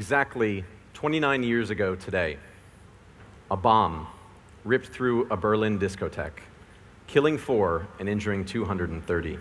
Exactly 29 years ago today, a bomb ripped through a Berlin discotheque, killing 4 and injuring 230.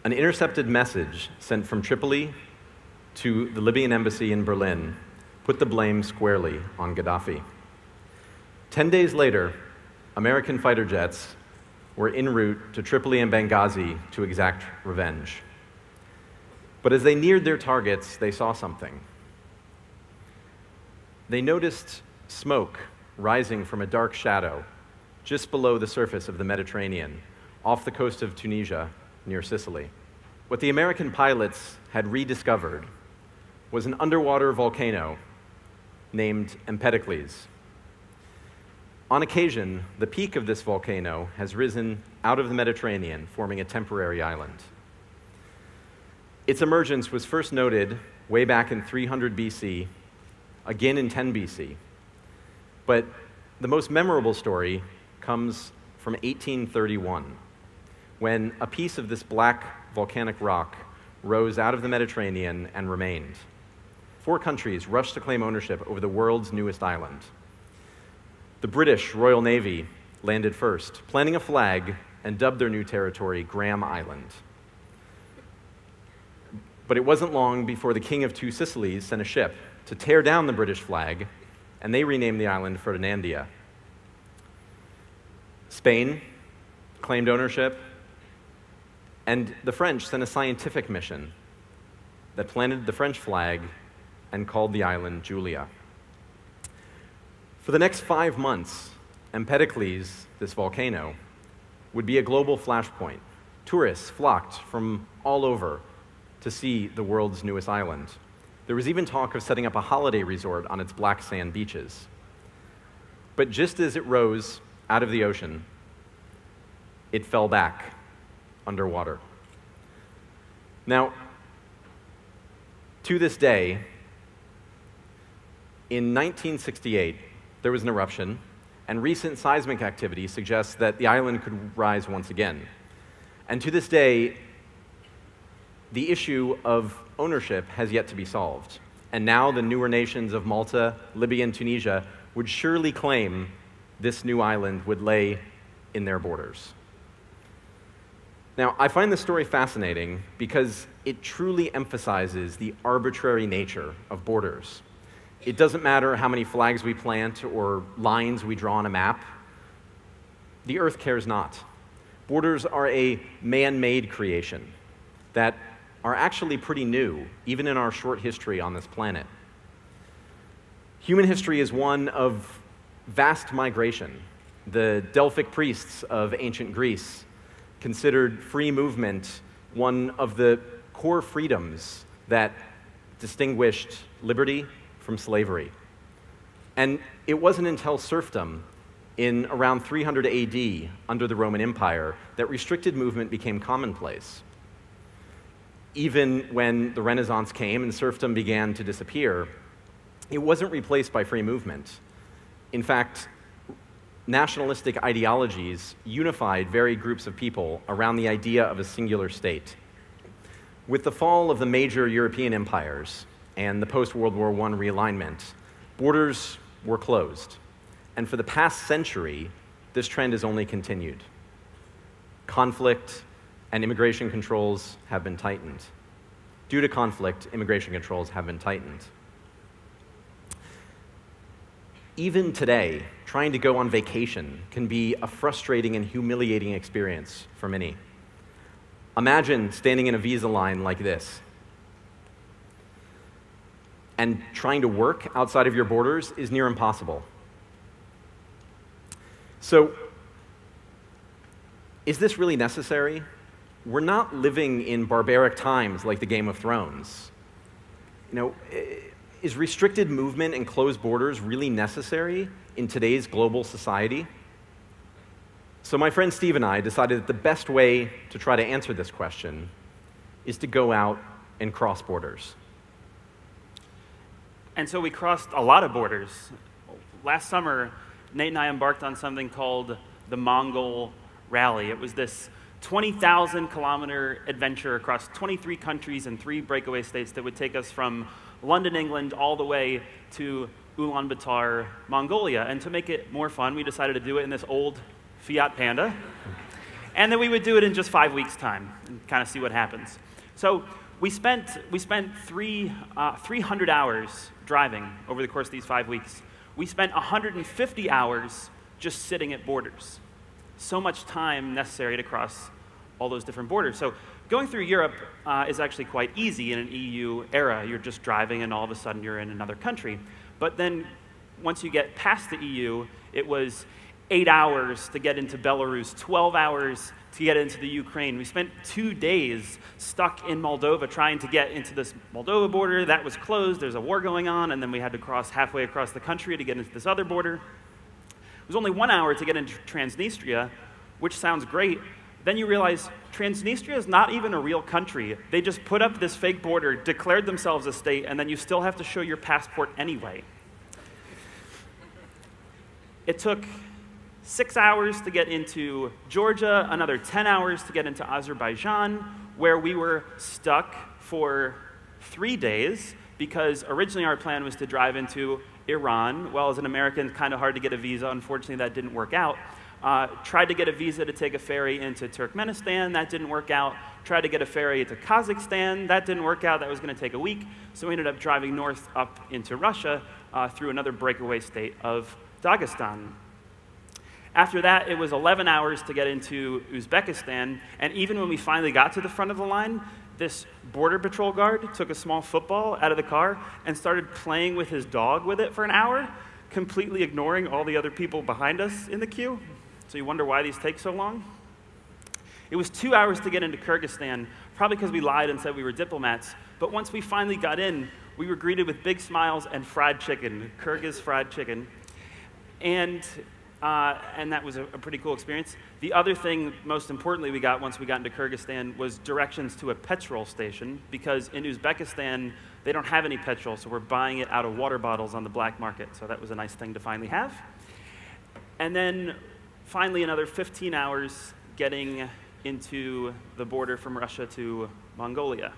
An intercepted message sent from Tripoli to the Libyan embassy in Berlin put the blame squarely on Gaddafi. 10 days later, American fighter jets were en route to Tripoli and Benghazi to exact revenge. But as they neared their targets, they saw something. They noticed smoke rising from a dark shadow just below the surface of the Mediterranean, off the coast of Tunisia, near Sicily. What the American pilots had rediscovered was an underwater volcano named Empedocles. On occasion, the peak of this volcano has risen out of the Mediterranean, forming a temporary island. Its emergence was first noted way back in 300 BC, again in 10 BC. But the most memorable story comes from 1831, when a piece of this black volcanic rock rose out of the Mediterranean and remained. 4 countries rushed to claim ownership over the world's newest island. The British Royal Navy landed first, planting a flag, and dubbed their new territory Graham Island. But it wasn't long before the King of Two Sicilies sent a ship to tear down the British flag, and they renamed the island Ferdinandia. Spain claimed ownership, and the French sent a scientific mission that planted the French flag and called the island Julia. For the next 5 months, Empedocles, this volcano, would be a global flashpoint. Tourists flocked from all over to see the world's newest island. There was even talk of setting up a holiday resort on its black sand beaches. But just as it rose out of the ocean, it fell back underwater. Now, to this day, in 1968, there was an eruption, and recent seismic activity suggests that the island could rise once again. And to this day, the issue of ownership has yet to be solved. And now the newer nations of Malta, Libya, and Tunisia would surely claim this new island would lay in their borders. Now, I find this story fascinating because it truly emphasizes the arbitrary nature of borders. It doesn't matter how many flags we plant or lines we draw on a map. The Earth cares not. Borders are a man-made creation that are actually pretty new, even in our short history on this planet. Human history is one of vast migration. The Delphic priests of ancient Greece considered free movement one of the core freedoms that distinguished liberty from slavery. And it wasn't until serfdom in around 300 AD under the Roman Empire that restricted movement became commonplace. Even when the Renaissance came and serfdom began to disappear, it wasn't replaced by free movement. In fact, nationalistic ideologies unified varied groups of people around the idea of a singular state. With the fall of the major European empires and the post-World War I realignment, borders were closed. And for the past century, this trend has only continued. Conflict and immigration controls have been tightened. Due to conflict, immigration controls have been tightened. Even today, trying to go on vacation can be a frustrating and humiliating experience for many. Imagine standing in a visa line like this. And trying to work outside of your borders is near impossible. So, is this really necessary? We're not living in barbaric times like the Game of Thrones. Is restricted movement and closed borders really necessary in today's global society? So my friend Steve and I decided that the best way to try to answer this question is to go out and cross borders. And so we crossed a lot of borders. Last summer, Nate and I embarked on something called the Mongol Rally. It was this 20,000-kilometer adventure across 23 countries and 3 breakaway states that would take us from London, England, all the way to Ulaanbaatar, Mongolia. And to make it more fun, we decided to do it in this old Fiat Panda. And then we would do it in just 5 weeks' time and kind of see what happens. So we spent 300 hours driving over the course of these 5 weeks. We spent 150 hours just sitting at borders. So much time necessary to cross all those different borders. So going through Europe is actually quite easy in an EU era. You're just driving and all of a sudden you're in another country. But then once you get past the EU, it was 8 hours to get into Belarus, 12 hours to get into the Ukraine. We spent 2 days stuck in Moldova trying to get into this Moldova border. That was closed. There's a war going on, and then we had to cross halfway across the country to get into this other border. It was only 1 hour to get into Transnistria, which sounds great. Then you realize Transnistria is not even a real country. They just put up this fake border, declared themselves a state, and then you still have to show your passport anyway. It took 6 hours to get into Georgia, another 10 hours to get into Azerbaijan, where we were stuck for 3 days because originally our plan was to drive into Iran. Well, as an American, kind of hard to get a visa. Unfortunately, that didn't work out. Tried to get a visa to take a ferry into Turkmenistan. That didn't work out. Tried to get a ferry to Kazakhstan. That didn't work out. That was going to take a week. So we ended up driving north up into Russia through another breakaway state of Dagestan. After that, it was 11 hours to get into Uzbekistan, and even when we finally got to the front of the line, this border patrol guard took a small football out of the car and started playing with his dog with it for an hour, completely ignoring all the other people behind us in the queue. So you wonder why these take so long? It was 2 hours to get into Kyrgyzstan, probably because we lied and said we were diplomats, but once we finally got in, we were greeted with big smiles and fried chicken, Kyrgyz fried chicken. And that was a pretty cool experience. The other thing, most importantly, we got once we got into Kyrgyzstan was directions to a petrol station, because in Uzbekistan, they don't have any petrol, so we're buying it out of water bottles on the black market. So that was a nice thing to finally have. And then finally, another 15 hours getting into the border from Russia to Mongolia.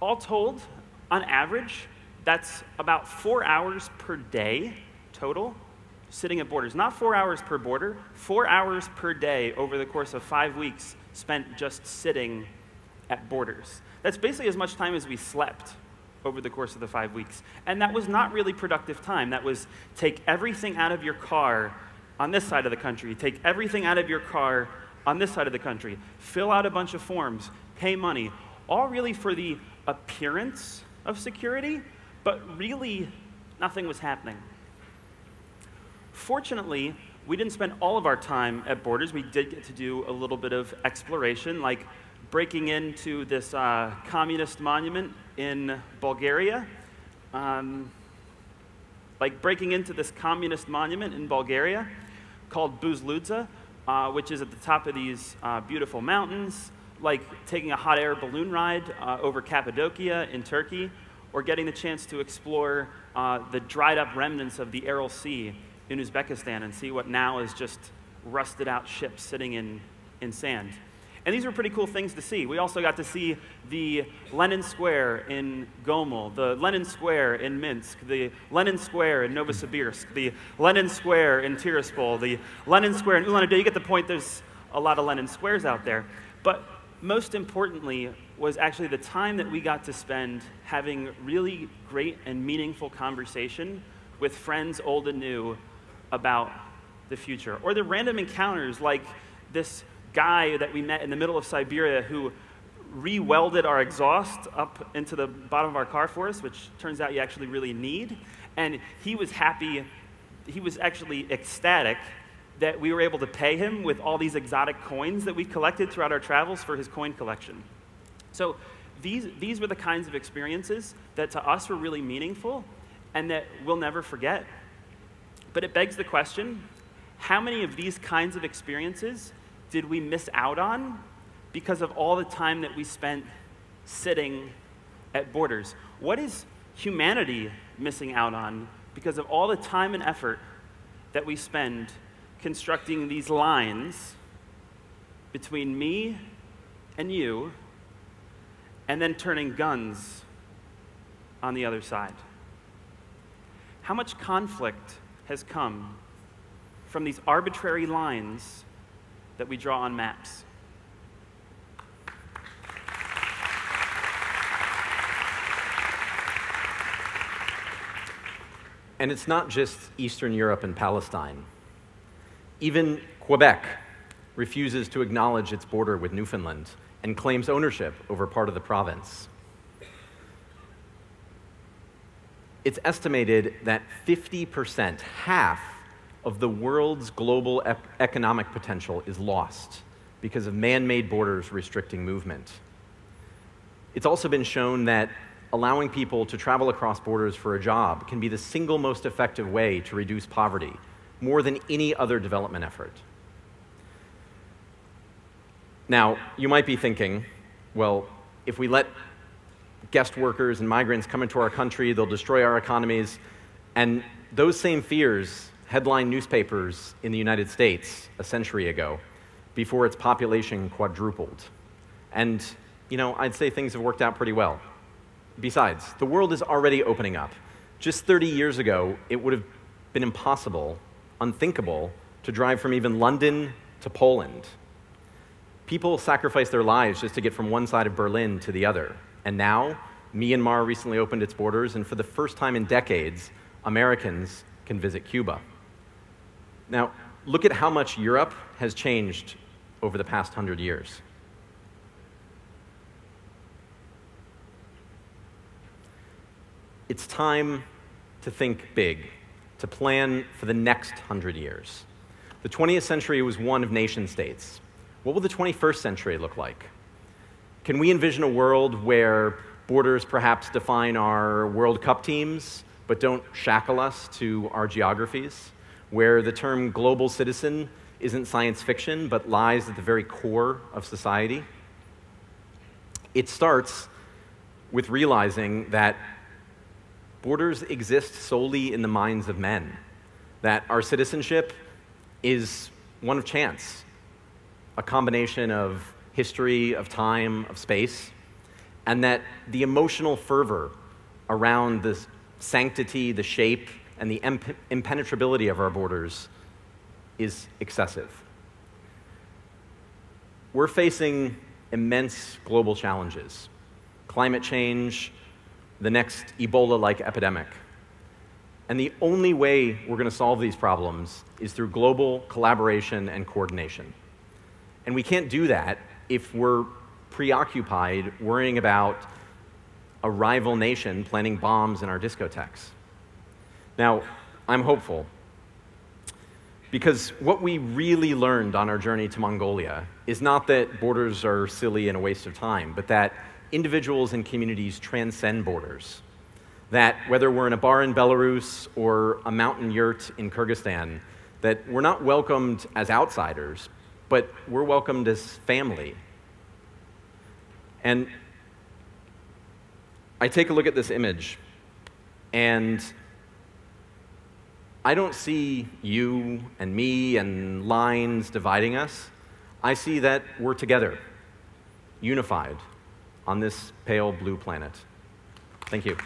All told, on average, that's about 4 hours per day total, sitting at borders. Not 4 hours per border, 4 hours per day over the course of 5 weeks spent just sitting at borders. That's basically as much time as we slept over the course of the 5 weeks. And that was not really productive time. That was take everything out of your car on this side of the country, take everything out of your car on this side of the country, fill out a bunch of forms, pay money, all really for the appearance of security, but really nothing was happening. Fortunately, we didn't spend all of our time at borders. We did get to do a little bit of exploration, like breaking into this communist monument in Bulgaria. Called Buzludza, which is at the top of these beautiful mountains, like taking a hot air balloon ride over Cappadocia in Turkey, or getting the chance to explore the dried up remnants of the Aral Sea in Uzbekistan and see what now is just rusted out ships sitting in sand. And these were pretty cool things to see. We also got to see the Lenin Square in Gomel, the Lenin Square in Minsk, the Lenin Square in Novosibirsk, the Lenin Square in Tiraspol, the Lenin Square in Ulaanbaatar. You get the point, there's a lot of Lenin Squares out there. But most importantly was actually the time that we got to spend having really great and meaningful conversation with friends old and new about the future. Or the random encounters like this guy that we met in the middle of Siberia who re-welded our exhaust up into the bottom of our car for us, which turns out you actually really need. And he was happy, he was actually ecstatic that we were able to pay him with all these exotic coins that we collected throughout our travels for his coin collection. So these were the kinds of experiences that to us were really meaningful and that we'll never forget. But it begs the question, how many of these kinds of experiences did we miss out on because of all the time that we spent sitting at borders? What is humanity missing out on because of all the time and effort that we spend constructing these lines between me and you and then turning guns on the other side? How much conflict has come from these arbitrary lines that we draw on maps? And it's not just Eastern Europe and Palestine. Even Quebec refuses to acknowledge its border with Newfoundland and claims ownership over part of the province. It's estimated that 50%, half of the world's global economic potential is lost because of man-made borders restricting movement. It's also been shown that allowing people to travel across borders for a job can be the single most effective way to reduce poverty, more than any other development effort. Now, you might be thinking, well, if we let guest workers and migrants come into our country, they'll destroy our economies. And those same fears headline newspapers in the United States a century ago, before its population quadrupled. And, you know, I'd say things have worked out pretty well. Besides, the world is already opening up. Just 30 years ago, it would have been impossible, unthinkable, to drive from even London to Poland. People sacrificed their lives just to get from one side of Berlin to the other. And now, Myanmar recently opened its borders, and for the first time in decades, Americans can visit Cuba. Now, look at how much Europe has changed over the past 100 years. It's time to think big, to plan for the next 100 years. The 20th century was one of nation states. What will the 21st century look like? Can we envision a world where borders perhaps define our World Cup teams, but don't shackle us to our geographies? Where the term global citizen isn't science fiction, but lies at the very core of society? It starts with realizing that borders exist solely in the minds of men, that our citizenship is one of chance, a combination of history, of time, of space, and that the emotional fervor around the sanctity, the shape, and the impenetrability of our borders is excessive. We're facing immense global challenges: climate change, the next Ebola-like epidemic. And the only way we're going to solve these problems is through global collaboration and coordination. And we can't do that if we're preoccupied worrying about a rival nation planting bombs in our discotheques. Now, I'm hopeful, because what we really learned on our journey to Mongolia is not that borders are silly and a waste of time, but that individuals and communities transcend borders. That whether we're in a bar in Belarus or a mountain yurt in Kyrgyzstan, that we're not welcomed as outsiders, but we're welcomed as family. And I take a look at this image, and I don't see you and me and lines dividing us. I see that we're together, unified, on this pale blue planet. Thank you.